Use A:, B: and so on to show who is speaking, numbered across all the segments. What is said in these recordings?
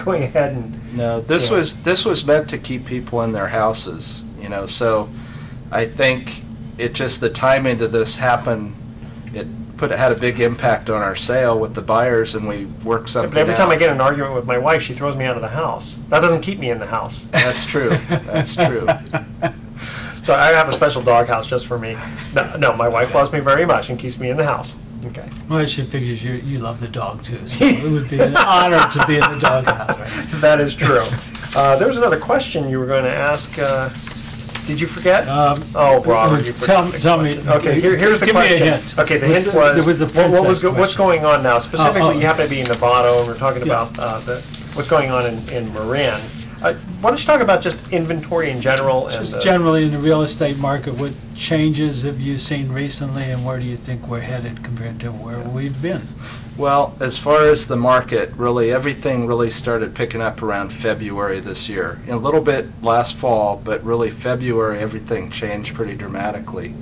A: going ahead and...
B: No, this
A: Yeah.
B: was meant to keep people in their houses, so I think it just, the timing of this happened, it had a big impact on our sale with the buyers, and we worked something
A: But every
B: out.
A: time I get in an argument with my wife, she throws me out of the house. That doesn't keep me in the house.
B: That's true, that's true.
A: So I have a special doghouse just for me. No, my wife loves me very much and keeps me in the house. Okay.
C: Well, she figures you love the dog too, so it would be an honor to be in the doghouse. Right?
A: That is true. There was another question you were going to ask. Did you forget? Robert, you forgot.
C: Tell me.
A: Okay, here's the
C: give
A: question.
C: Me a hint.
A: Okay, the hint was,
C: there was the princess
A: what's going on now? Specifically, you happen to be in Novato, and we're talking
C: Yeah.
A: about what's going on in Marin. Why don't you talk about just inventory in general?
C: Just
A: and,
C: generally in the real estate market, what changes have you seen recently, and where do you think we're headed compared to where we've been?
B: Well, as far as the market, really, everything really started picking up around February this year. A little bit last fall, but really February, everything changed pretty dramatically.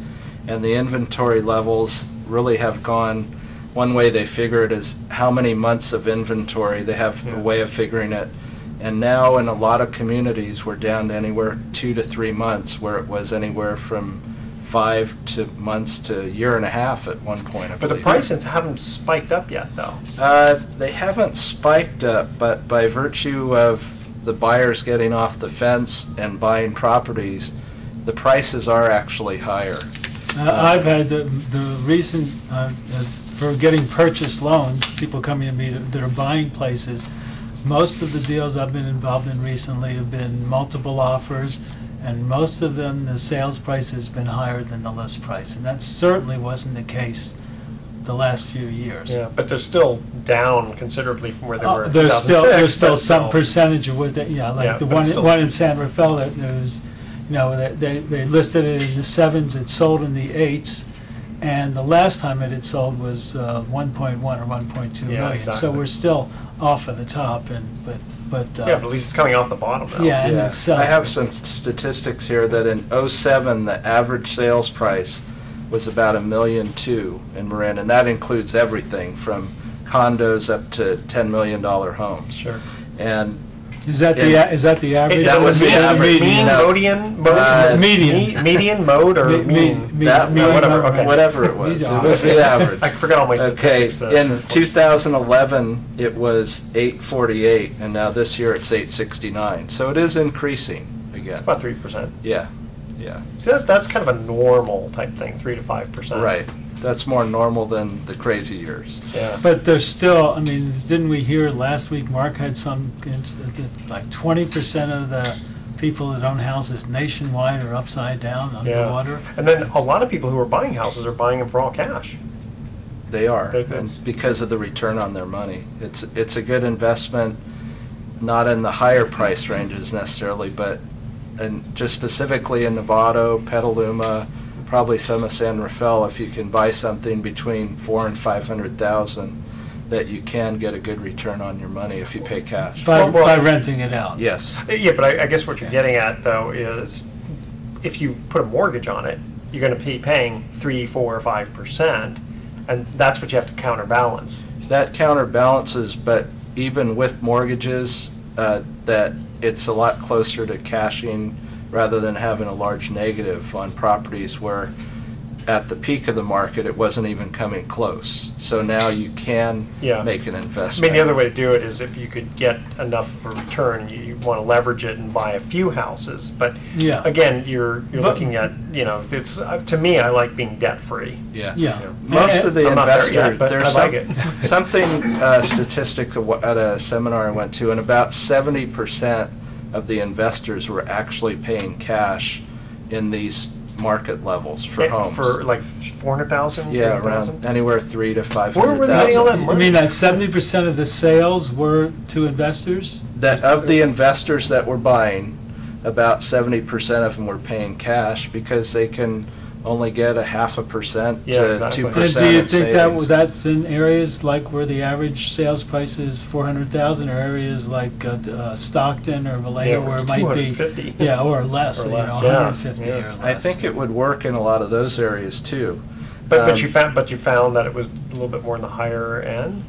B: And the inventory levels really have gone, one way they figure it is how many months of inventory. They have a way of figuring it. And now in a lot of communities, we're down to anywhere 2 to 3 months, where it was anywhere from 5 months to a year and a half at one point, I
A: But the
B: believe.
A: prices haven't spiked up yet, though.
B: They haven't spiked up, but by virtue of the buyers getting off the fence and buying properties, the prices are actually higher.
C: I've had the reason for getting purchase loans, people coming to me that are buying places. Most of the deals I've been involved in recently have been multiple offers, and most of them, the sales price has been higher than the list price, and that certainly wasn't the case the last few years.
A: Yeah, but they're still down considerably from where they were in
C: There's
A: 2006.
C: there's still
A: but
C: some percentage of what they, like
A: Yeah,
C: the
A: but still.
C: one in San Rafael, that there was, they listed it in the 7s, it sold in the 8s, and the last time it had sold was 1.1 or 1.2
A: Yeah,
C: million.
A: exactly.
C: So we're still off of the top, but
A: Yeah, but at least it's coming off the bottom now.
C: yeah, and
B: Yeah.
C: it's
B: I have some statistics here that in '07, the average sales price was about $1.2 million in Marin, and that includes everything from condos up to $10 million homes.
A: Sure.
B: And
C: is that the average?
B: That was the average.
A: Mean,
B: No.
A: median, median, mode, or mean? Whatever. Okay.
B: Whatever it was,
C: Median.
B: it was the average.
A: I forgot all my
B: Okay,
A: statistics.
B: in 2011, it was 848, and now this year it's 869. So it is increasing again.
A: About 3%.
B: Yeah.
A: See, that's kind of a normal type thing, 3 to 5%.
B: Right. That's more normal than the crazy years.
A: Yeah.
C: But there's still, didn't we hear last week, Mark had some, like 20% of the people that own houses nationwide are upside down, underwater?
A: And then a lot of people who are buying houses are buying them for all cash.
B: They are,
A: That's-
B: and because of the return on their money. It's a good investment, not in the higher price ranges necessarily, but just specifically in Novato, Petaluma, probably some of San Rafael. If you can buy something between $400,000 and $500,000, that you can get a good return on your money if you pay cash.
C: By renting it out.
B: Yes.
A: Yeah, but I guess what you're getting at, though, is if you put a mortgage on it, you're going to be paying 3, 4, or 5%, and that's what you have to counterbalance.
B: That counterbalances, but even with mortgages, that it's a lot closer to cashing rather than having a large negative on properties where at the peak of the market it wasn't even coming close. So now you can make an investment.
A: The other way to do it is if you could get enough of a return, you want to leverage it and buy a few houses. But again, you're looking at, it's to me, I like being debt free.
C: Yeah.
B: Most of the
A: I'm not there
B: investors,
A: yet, but
B: there's
A: I like it.
B: something statistics at a seminar I went to, and about 70% of the investors were actually paying cash in these market levels for homes.
A: For like 400,000?
B: Yeah, around anywhere 300,000 to 500,000.
A: Where were they getting all that
C: You
A: money?
C: mean that 70% of the sales were to investors?
B: That of the investors that were buying, about 70% of them were paying cash because they can only get 0.5% to 2%
C: And do you think
B: savings.
C: that's in areas like where the average sales price is 400,000, or areas like Stockton or Vallejo where it might be
A: 250.
C: or less,
A: Or less,
C: 150
A: yeah.
C: or less?
B: I think it would work in a lot of those areas too.
A: But you found that it was a little bit more in the higher end?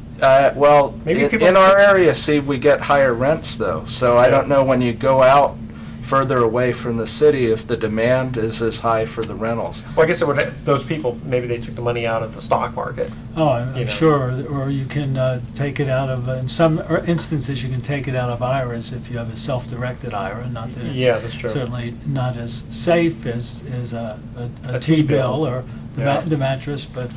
B: Well,
A: Maybe
B: in our area, see, we get higher rents though. So I don't know when you go out further away from the city if the demand is as high for the rentals.
A: Well, I guess it would, those people, maybe they took the money out of the stock market.
C: Oh, I'm
A: You know.
C: sure, or you can take it out of, in some instances, you can take it out of IRAs if you have a self-directed IRA, not that
A: Yeah, that's
C: it's
A: true.
C: certainly not as safe as a
A: A
C: T-bill or
A: Yeah.
C: the mattress, but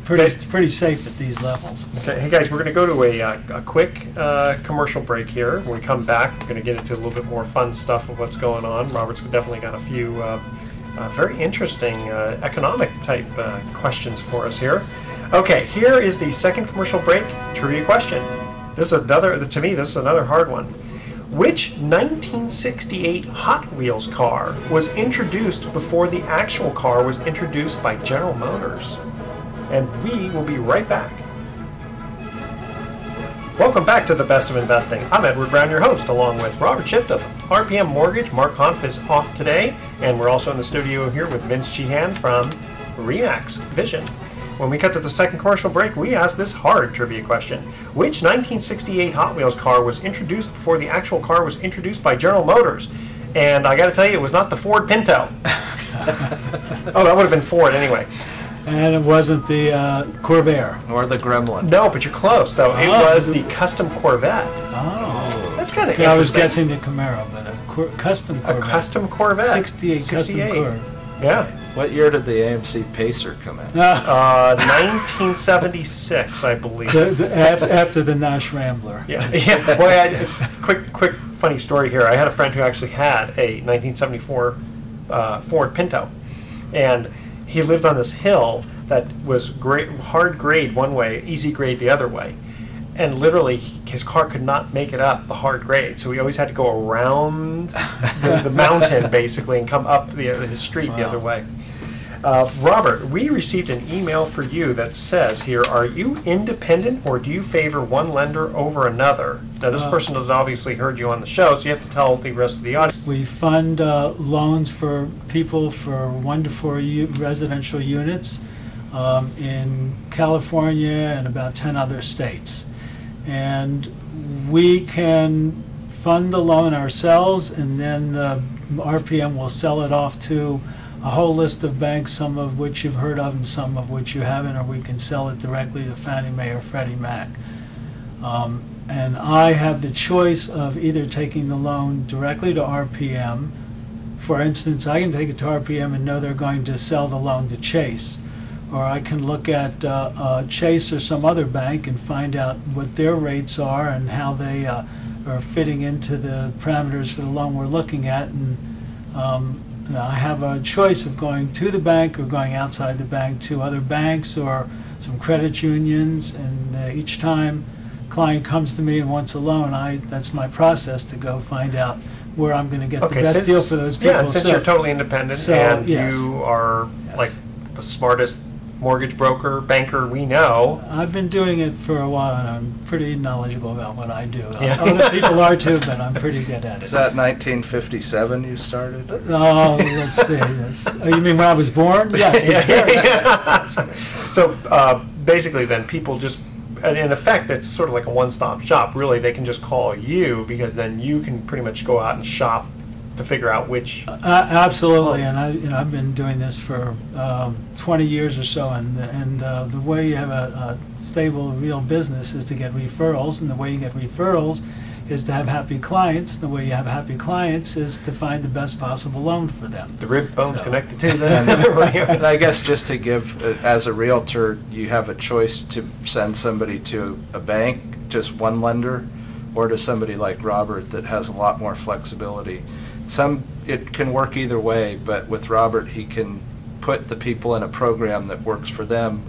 A: Okay.
C: pretty safe at these levels.
A: Okay, hey guys, we're going to go to a quick commercial break here. When we come back, we're going to get into a little bit more fun stuff of what's going on. Robert's definitely got a few very interesting economic type questions for us here. Okay, here is the second commercial break trivia question. This is another, to me, this is another hard one. Which 1968 Hot Wheels car was introduced before the actual car was introduced by General Motors? And we will be right back. Welcome back to the Best of Investing. I'm Edward Brown, your host, along with Robert Schiff of RPM Mortgage. Mark Hanf is off today, and we're also in the studio here with Vince Sheehan from Remax Vision. When we cut to the second commercial break, we asked this hard trivia question. Which 1968 Hot Wheels car was introduced before the actual car was introduced by General Motors? And I got to tell you, it was not the Ford Pinto. Oh, that would have been Ford anyway.
C: And it wasn't the Corvair.
B: Or the Gremlin.
A: No, but you're close, though. It was the Custom Corvette.
C: Oh.
A: That's kind of
C: See,
A: interesting.
C: I was guessing the Camaro, but a custom
A: A
C: Corvette.
A: custom Corvette.
C: 68 custom Corvette.
A: Yeah.
B: What year did the AMC Pacer come in?
A: 1976, I believe.
C: After the Nash Rambler.
A: Yeah. Yeah. Boy, quick funny story here. I had a friend who actually had a 1974 Ford Pinto, and he lived on this hill that was hard grade one way, easy grade the other way. And literally, his car could not make it up the hard grade, so he always had to go around the mountain, basically, and come up his street the other way. Robert, we received an email for you that says here, are you independent or do you favor one lender over another? Now, this person has obviously heard you on the show, so you have to tell the rest of the audience.
C: We fund loans for people for 1 to 4 residential units in California and about 10 other states. And we can fund the loan ourselves, and then the RPM will sell it off to a whole list of banks, some of which you've heard of and some of which you haven't, or we can sell it directly to Fannie Mae or Freddie Mac. And I have the choice of either taking the loan directly to RPM. For instance, I can take it to RPM and know they're going to sell the loan to Chase. Or I can look at Chase or some other bank and find out what their rates are and how they are fitting into the parameters for the loan we're looking at. And I have a choice of going to the bank or going outside the bank to other banks or some credit unions. And each time a client comes to me and wants a loan, that's my process to go find out where I'm going to get the best deal for those people.
A: Yeah, and since you're totally independent and
C: yes.
A: you are like the smartest mortgage broker, banker we know.
C: I've been doing it for a while, and I'm pretty knowledgeable about what I do.
A: Yeah.
C: Other people are too, but I'm pretty good at it.
B: Is that 1957 you started?
C: Oh, let's see. You mean when I was born? Yes.
A: So basically then people just, in effect, it's sort of like a one-stop shop. Really, they can just call you because then you can pretty much go out and shop to figure out which.
C: Absolutely, and I've been doing this for 20 years or so, and the way you have a stable, real business is to get referrals, and the way you get referrals is to have happy clients. The way you have happy clients is to find the best possible loan for them.
A: The rib bone's connected to them.
B: And I guess just to give, as a realtor, you have a choice to send somebody to a bank, just one lender, or to somebody like Robert that has a lot more flexibility. It can work either way, but with Robert, he can put the people in a program that works for them.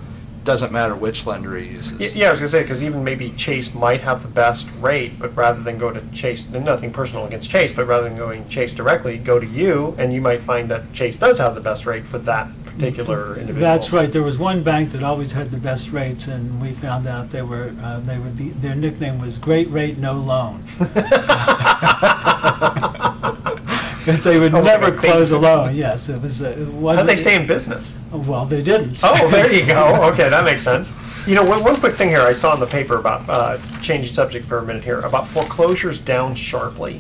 B: Doesn't matter which lender he uses.
A: Yeah, I was going to say, because even maybe Chase might have the best rate, but rather than go to Chase, nothing personal against Chase, but rather than going Chase directly, go to you, and you might find that Chase does have the best rate for that particular individual.
C: That's right. There was one bank that always had the best rates, and we found out their nickname was Great Rate No Loan. Because they would never close a loan. Yes, it wasn't.
A: How'd they stay in business?
C: Well, they didn't.
A: Oh, there you go. Okay, that makes sense. You know, one quick thing here I saw in the paper about, changing subject for a minute here, about foreclosures down sharply.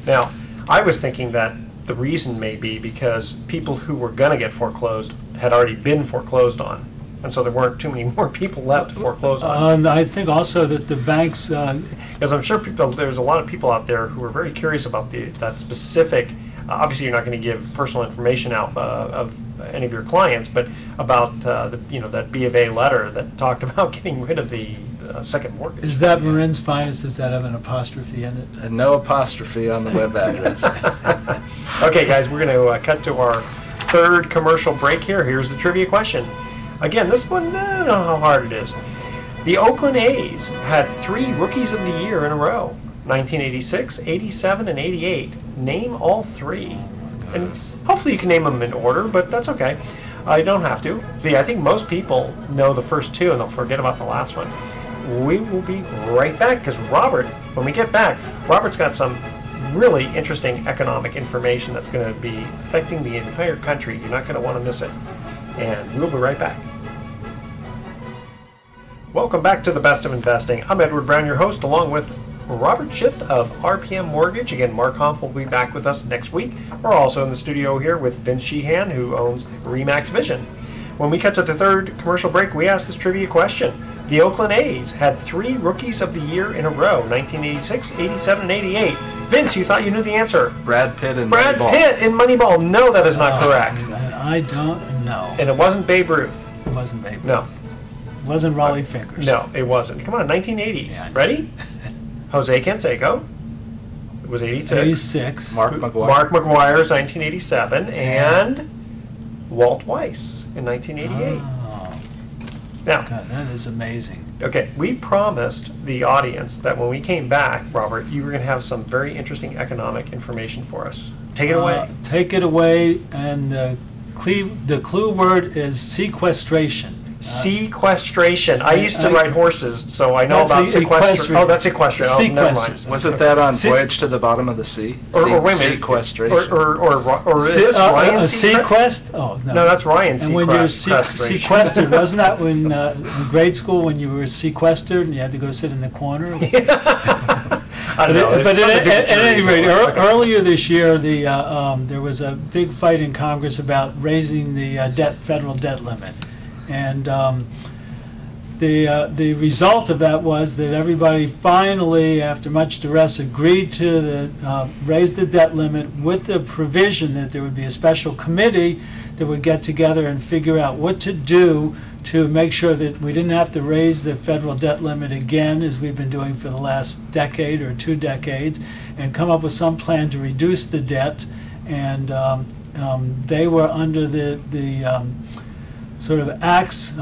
A: Now, I was thinking that the reason may be because people who were going to get foreclosed had already been foreclosed on. And so there weren't too many more people left to foreclose on.
C: And I think also that the banks,
A: Because I'm sure there's a lot of people out there who are very curious about that specific, obviously you're not going to give personal information out of any of your clients, but about that B of A letter that talked about getting rid of the second mortgage.
C: is that Marin's Finest, does that have an apostrophe in it?
B: And no apostrophe on the web address.
A: Okay, guys, we're going to cut to our third commercial break here. Here's the trivia question. Again, this one, I don't know how hard it is. The Oakland A's had 3 Rookies of the Year in a row, 1986, 87, and 88. Name all 3. And hopefully you can name them in order, but that's okay. You don't have to. See, I think most people know the first 2 and they'll forget about the last one. We will be right back because Robert, when we get back, Robert's got some really interesting economic information that's going to be affecting the entire country. You're not going to want to miss it. And we'll be right back. Welcome back to the Best of Investing. I'm Edward Brown, your host, along with Robert Schiff of RPM Mortgage. Again, Mark Humph will be back with us next week. We're also in the studio here with Vince Sheehan, who owns Remax Vision. When we cut to the third commercial break, we asked this trivia question. The Oakland A's had 3 Rookies of the Year in a row, 1986, 87, and 88. Vince, you thought you knew the answer.
B: Brad Pitt in
A: Brad
B: Moneyball.
A: Pitt in Moneyball. No, that is not correct.
C: I don't know.
A: And it wasn't Babe Ruth.
C: It wasn't Babe Ruth.
A: No.
C: It wasn't Raleigh Fingers.
A: No, it wasn't. Come on, 1980s.
C: Yeah.
A: Ready? Jose Canseco. It was 86.
C: 86.
B: Mark McGuire.
A: Mark McGuire's 1987. And Walt Weiss in 1988.
C: Oh,
A: Now,
C: God, that is amazing.
A: okay, we promised the audience that when we came back, Robert, you were going to have some very interesting economic information for us. Take it away.
C: Take it away, and the clue word is sequestration.
A: Sequestration. I used to ride horses, so I know
C: That's
A: about sequestration.
C: equestrian.
A: Oh, that's equestrian. Oh, never mind.
C: Sequestration.
B: Wasn't that on
C: Se-
B: Voyage to the Bottom of the Sea?
A: Or wait a minute.
B: Sequestration.
A: Or is this Ryan
C: a
A: Seacrest?
C: sequest? Oh, no.
A: No, that's Ryan
C: And when you're
A: Sequestration.
C: sequestered, wasn't that when in grade school when you were sequestered and you had to go sit in the corner?
A: I don't know.
C: But
A: It's something to do with
C: at any
A: juries,
C: rate,
A: though. Okay.
C: earlier this year, there was a big fight in Congress about raising the federal debt limit, and the result of that was that everybody finally, after much duress, agreed to raise the debt limit with the provision that there would be a special committee that would get together and figure out what to do to make sure that we didn't have to raise the federal debt limit again, as we've been doing for the last decade or 2 decades, and come up with some plan to reduce the debt. And they were under the sort of acts,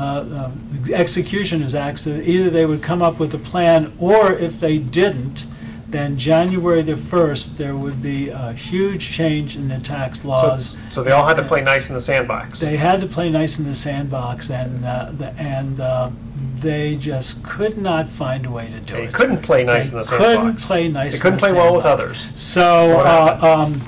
C: executioner's acts, that either they would come up with a plan, or if they didn't, then January the 1st, there would be a huge change in the tax laws.
A: So they all had to play nice in the sandbox.
C: They had to play nice in the sandbox, and they just could not find a way to do
A: They
C: it.
A: couldn't play nice in the sandbox.
C: Couldn't play nice.
A: They couldn't
C: in the
A: play well with
C: sandbox.
A: others.
C: So,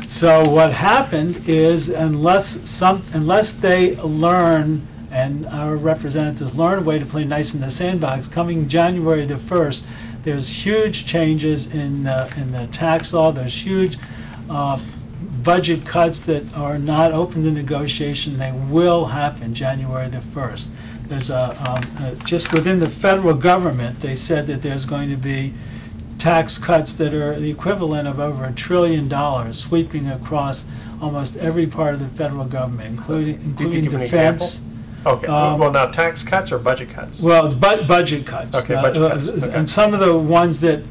C: so what happened is, unless they learn, and our representatives learn a way to play nice in the sandbox, coming January the 1st, there's huge changes in the tax law. There's huge budget cuts that are not open to negotiation. They will happen January the 1st. There's just within the federal government, they said that there's going to be tax cuts that are the equivalent of over $1 trillion sweeping across almost every part of the federal government, including
A: give an
C: defense.
A: Okay. Well, now tax cuts or budget cuts?
C: Well, it's budget cuts.
A: Okay, budget cuts. Okay.
C: And some of the ones that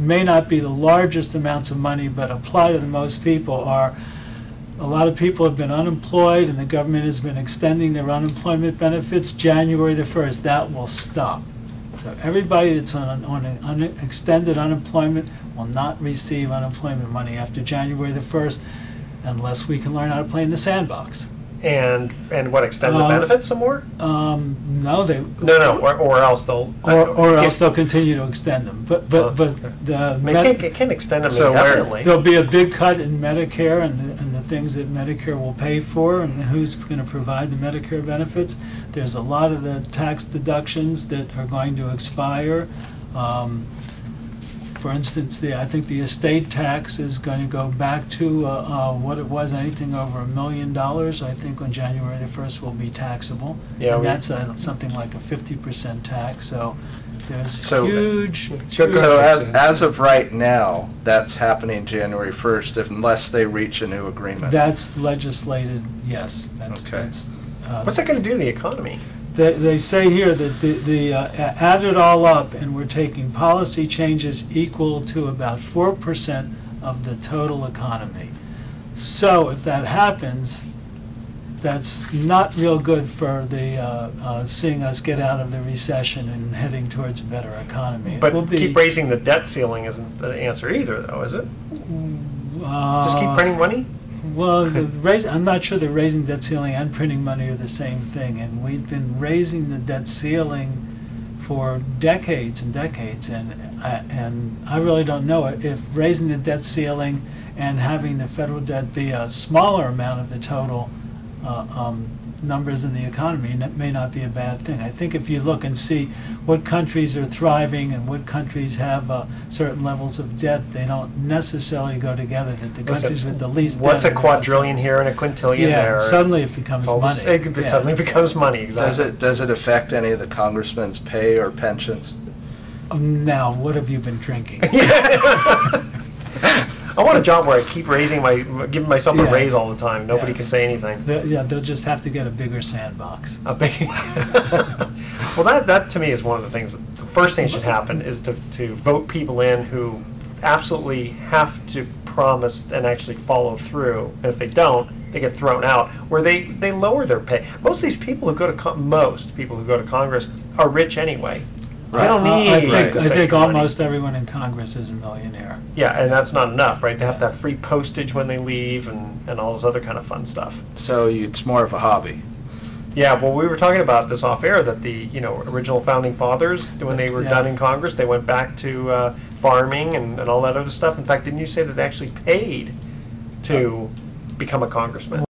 C: may not be the largest amounts of money but apply to the most people are, a lot of people have been unemployed and the government has been extending their unemployment benefits. January the 1st, that will stop. So everybody that's on extended unemployment will not receive unemployment money after January the 1st unless we can learn how to play in the sandbox.
A: And what, extend the benefits some more?
C: No, they
A: No, or else they'll...
C: or else they'll continue to extend them. But
A: okay.
C: the
A: They can't extend them
B: So
A: indefinitely.
C: there'll be a big cut in Medicare and the things that Medicare will pay for and who's going to provide the Medicare benefits. There's a lot of the tax deductions that are going to expire. For instance, I think the estate tax is going to go back to what it was, anything over $1 million, I think on January the 1st will be taxable.
A: Yeah,
C: and that's something like a 50% tax, so there's
B: So-
C: huge.
B: So as of right now, that's happening January 1st unless they reach a new agreement.
C: That's legislated, yes. That's,
B: Okay.
A: What's that going to do to the economy?
C: They say here that add it all up, and we're taking policy changes equal to about 4% of the total economy. So if that happens, that's not real good for the seeing us get out of the recession and heading towards a better economy.
A: But
C: It will be,
A: keep raising the debt ceiling isn't the answer either, though, is it? Just keep printing money?
C: Well, I'm not sure that raising debt ceiling and printing money are the same thing, and we've been raising the debt ceiling for decades and decades, and I really don't know if raising the debt ceiling and having the federal debt be a smaller amount of the total numbers in the economy, and that may not be a bad thing. I think if you look and see what countries are thriving and what countries have certain levels of debt, they don't necessarily go together. That the countries with the least
A: What's
C: debt
A: a
C: are the
A: quadrillion here and a quintillion
C: yeah,
A: there?
C: suddenly it becomes
A: All
C: money.
A: this- It
C: Yeah.
A: suddenly becomes money, exactly.
B: Does it affect any of the congressmen's pay or pensions?
C: Now, what have you been drinking?
A: I want a job where I keep giving myself a
C: Yeah.
A: raise all the time. Nobody
C: Yes.
A: can say anything.
C: Yeah, they'll just have to get a bigger sandbox.
A: A big well, that to me is one of the things. The first thing that should happen is to vote people in who absolutely have to promise and actually follow through. And if they don't, they get thrown out. Where they lower their pay. Most of these people who go to most people who go to Congress are rich anyway. They don't need.
C: I think
A: this extra money.
C: almost everyone in Congress is a millionaire.
A: Yeah, and that's not enough, right? They have to have free postage when they leave and all this other kind of fun stuff.
B: So it's more of a hobby.
A: Yeah, well, we were talking about this off air that the original founding fathers, when they were
C: Yeah.
A: done in Congress, they went back to farming and all that other stuff. In fact, didn't you say that they actually paid to become a congressman?